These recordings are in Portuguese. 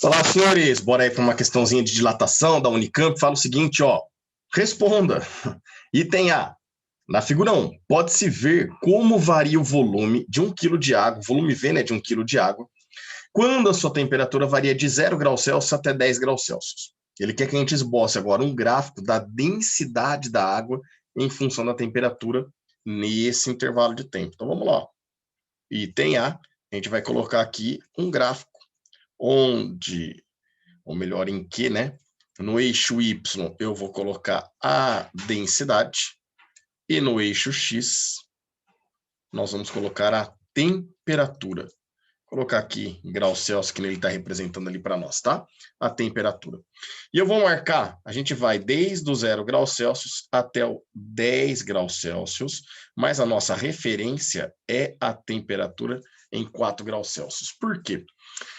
Olá, senhores. Bora aí para uma questãozinha de dilatação da Unicamp. Fala o seguinte, ó. Responda. Item A. Na figura 1, pode-se ver como varia o volume de 1 kg de água, volume V, né, de 1 kg de água, quando a sua temperatura varia de 0 graus Celsius até 10 graus Celsius. Ele quer que a gente esboce agora um gráfico da densidade da água em função da temperatura nesse intervalo de tempo. Então vamos lá. Item A, a gente vai colocar aqui um gráfico onde, ou melhor, em que, né? No eixo Y eu vou colocar a densidade e no eixo X nós vamos colocar a temperatura. Vou colocar aqui em graus Celsius, que ele está representando ali para nós, tá? A temperatura. E eu vou marcar, a gente vai desde o 0 graus Celsius até o 10 graus Celsius, mas a nossa referência é a temperatura em 4 graus Celsius. Por quê?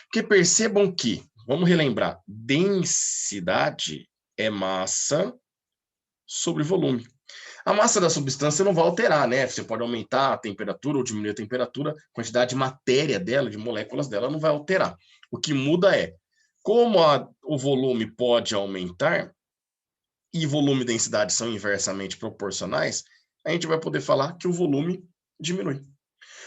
Porque percebam que, vamos relembrar, densidade é massa sobre volume. A massa da substância não vai alterar, né? Você pode aumentar a temperatura ou diminuir a temperatura, a quantidade de matéria dela, de moléculas dela, não vai alterar. O que muda é como o volume pode aumentar e volume e densidade são inversamente proporcionais, a gente vai poder falar que o volume diminui.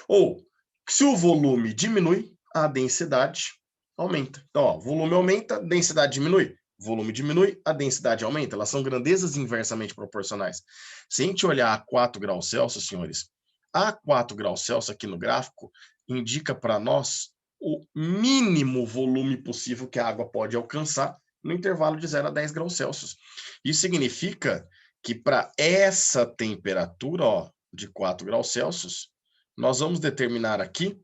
Ou, se o volume diminui, a densidade aumenta. Então, ó, volume aumenta, densidade diminui. Volume diminui, a densidade aumenta. Elas são grandezas inversamente proporcionais. Se a gente olhar a 4 graus Celsius, senhores, a 4 graus Celsius aqui no gráfico indica para nós o mínimo volume possível que a água pode alcançar no intervalo de 0 a 10 graus Celsius. Isso significa que para essa temperatura, ó, de 4 graus Celsius, nós vamos determinar aqui,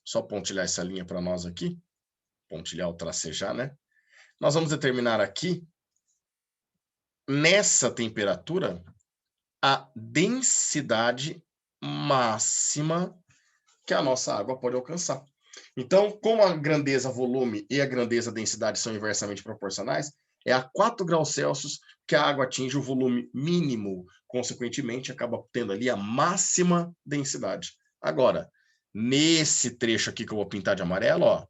só pontilhar essa linha para nós aqui, pontilhar ou tracejar, né? Nós vamos determinar aqui, nessa temperatura, a densidade máxima que a nossa água pode alcançar. Então, como a grandeza volume e a grandeza densidade são inversamente proporcionais, é a 4 graus Celsius que a água atinge o volume mínimo, consequentemente, acaba tendo ali a máxima densidade. Agora, nesse trecho aqui que eu vou pintar de amarelo, ó,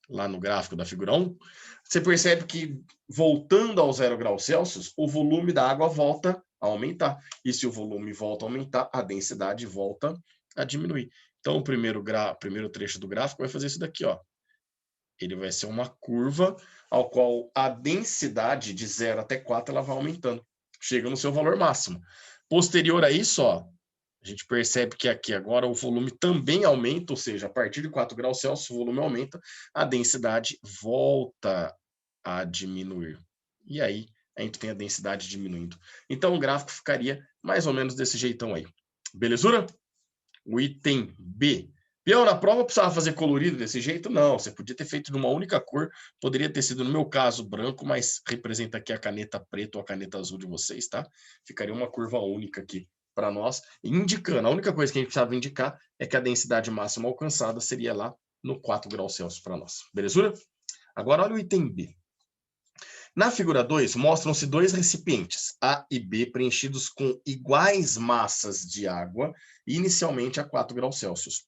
lá no gráfico da figura 1, você percebe que, voltando ao 0 graus Celsius, o volume da água volta a aumentar. E se o volume volta a aumentar, a densidade volta a diminuir. Então, o primeiro trecho do gráfico vai fazer isso daqui, ó. Ele vai ser uma curva ao qual a densidade de 0 até 4 ela vai aumentando. Chega no seu valor máximo. Posterior a isso, ó, a gente percebe que aqui agora o volume também aumenta, ou seja, a partir de 4 graus Celsius o volume aumenta, a densidade volta a diminuir. E aí a gente tem a densidade diminuindo. Então o gráfico ficaria mais ou menos desse jeitão aí. Belezura? O item B. Peão, na prova precisava fazer colorido desse jeito? Não, você podia ter feito de uma única cor, poderia ter sido, no meu caso, branco, mas representa aqui a caneta preta ou a caneta azul de vocês, tá? Ficaria uma curva única aqui para nós, indicando, a única coisa que a gente precisava indicar é que a densidade máxima alcançada seria lá no 4 graus Celsius para nós. Belezura? Agora olha o item B. Na figura 2, mostram-se dois recipientes, A e B, preenchidos com iguais massas de água, inicialmente a 4 graus Celsius.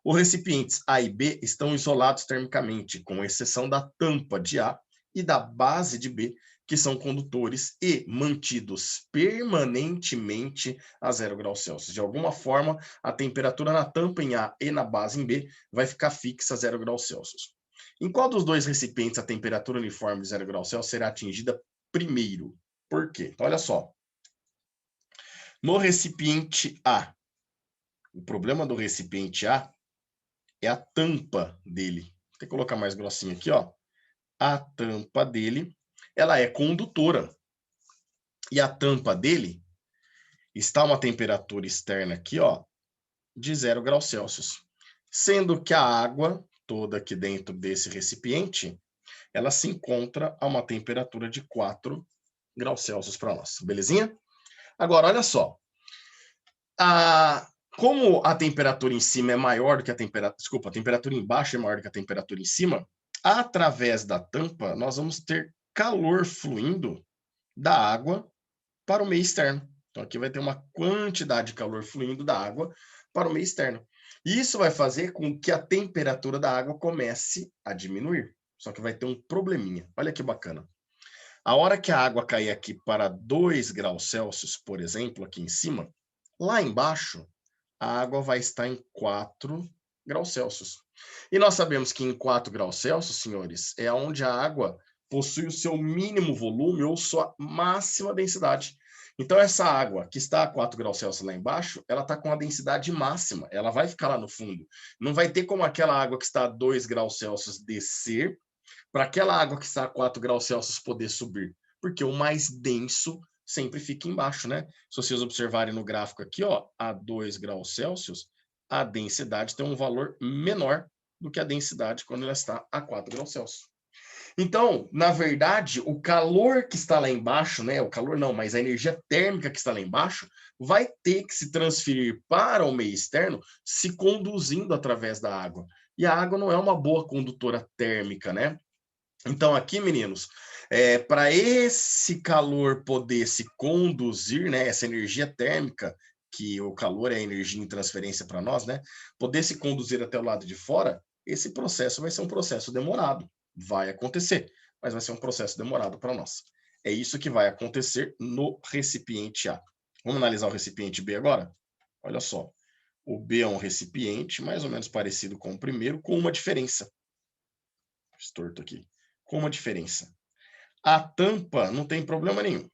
Os recipientes A e B estão isolados termicamente, com exceção da tampa de A e da base de B, que são condutores e mantidos permanentemente a 0 graus Celsius. De alguma forma, a temperatura na tampa em A e na base em B vai ficar fixa a 0 graus Celsius. Em qual dos dois recipientes a temperatura uniforme de 0 graus Celsius será atingida primeiro? Por quê? Então, olha só. No recipiente A, o problema do recipiente A é a tampa dele. Vou ter que colocar mais grossinho aqui, ó. A tampa dele, ela é condutora. E a tampa dele está a uma temperatura externa aqui, ó, de 0 graus Celsius. Sendo que a água toda aqui dentro desse recipiente, ela se encontra a uma temperatura de 4 graus Celsius para nós. Belezinha? Agora, olha só. Como a temperatura em cima é maior do que a temperatura... Desculpa, a temperatura embaixo é maior do que a temperatura em cima, através da tampa, nós vamos ter calor fluindo da água para o meio externo. Então, aqui vai ter uma quantidade de calor fluindo da água para o meio externo. E isso vai fazer com que a temperatura da água comece a diminuir. Só que vai ter um probleminha. Olha que bacana. A hora que a água cair aqui para 2 graus Celsius, por exemplo, aqui em cima, lá embaixo, a água vai estar em 4 graus Celsius. E nós sabemos que em 4 graus Celsius, senhores, é onde a água possui o seu mínimo volume ou sua máxima densidade. Então, essa água que está a 4 graus Celsius lá embaixo, ela está com a densidade máxima, ela vai ficar lá no fundo. Não vai ter como aquela água que está a 2 graus Celsius descer para aquela água que está a 4 graus Celsius poder subir, porque o mais denso sempre fica embaixo, né? Se vocês observarem no gráfico aqui, ó, a 2 graus Celsius, a densidade tem um valor menor do que a densidade quando ela está a 4 graus Celsius. Então, na verdade, o calor que está lá embaixo, né? O calor não, mas a energia térmica que está lá embaixo vai ter que se transferir para o meio externo, se conduzindo através da água. E a água não é uma boa condutora térmica, né? Então, aqui, meninos, para esse calor poder se conduzir, né, essa energia térmica, que o calor é a energia em transferência para nós, né, poder se conduzir até o lado de fora, esse processo vai ser um processo demorado. Vai acontecer, mas vai ser um processo demorado para nós. É isso que vai acontecer no recipiente A. Vamos analisar o recipiente B agora? Olha só. O B é um recipiente mais ou menos parecido com o primeiro, com uma diferença. Estorto aqui. Com uma diferença. A tampa não tem problema nenhum.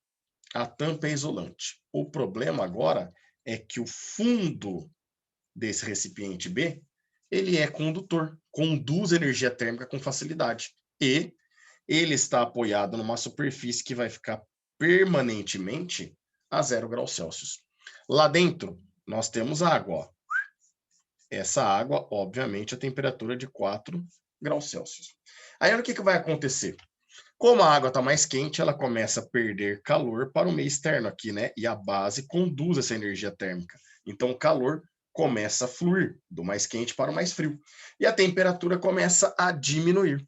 A tampa é isolante. O problema agora é que o fundo desse recipiente B, ele é condutor, conduz energia térmica com facilidade. E ele está apoiado numa superfície que vai ficar permanentemente a 0 graus Celsius. Lá dentro, nós temos água. Ó. Essa água, obviamente, a temperatura de 4 graus Celsius. Aí, olha o que vai acontecer. Como a água está mais quente, ela começa a perder calor para o meio externo aqui, né? E a base conduz essa energia térmica. Então, o calor começa a fluir do mais quente para o mais frio. E a temperatura começa a diminuir.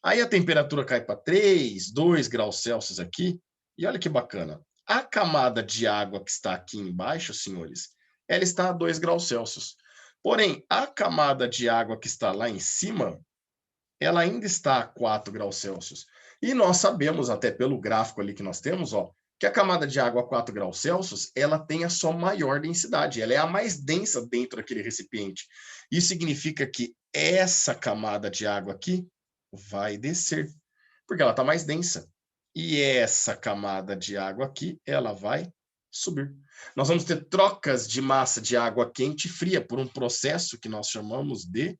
Aí a temperatura cai para 3, 2 graus Celsius aqui. E olha que bacana. A camada de água que está aqui embaixo, senhores, ela está a 2 graus Celsius. Porém, a camada de água que está lá em cima, ela ainda está a 4 graus Celsius. E nós sabemos, até pelo gráfico ali que nós temos, ó, que a camada de água a 4 graus Celsius, ela tem a sua maior densidade, ela é a mais densa dentro daquele recipiente. Isso significa que essa camada de água aqui vai descer, porque ela está mais densa. E essa camada de água aqui, ela vai subir. Nós vamos ter trocas de massa de água quente e fria por um processo que nós chamamos de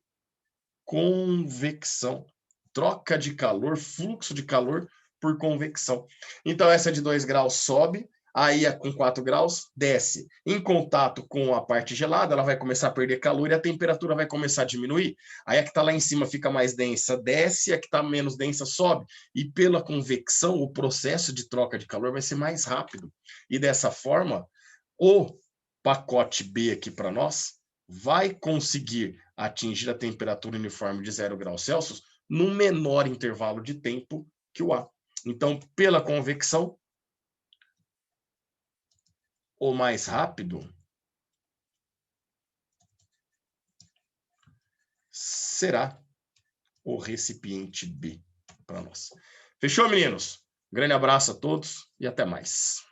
convecção. Troca de calor, fluxo de calor por convecção. Então, essa de 2 graus sobe, aí com 4 graus desce. Em contato com a parte gelada, ela vai começar a perder calor e a temperatura vai começar a diminuir. Aí a que está lá em cima fica mais densa, desce, a que está menos densa sobe. E pela convecção, o processo de troca de calor vai ser mais rápido. E dessa forma, o pacote B aqui para nós vai conseguir atingir a temperatura uniforme de 0 graus Celsius num menor intervalo de tempo que o A. Então, pela convecção, o mais rápido será o recipiente B para nós. Fechou, meninos? Um grande abraço a todos e até mais.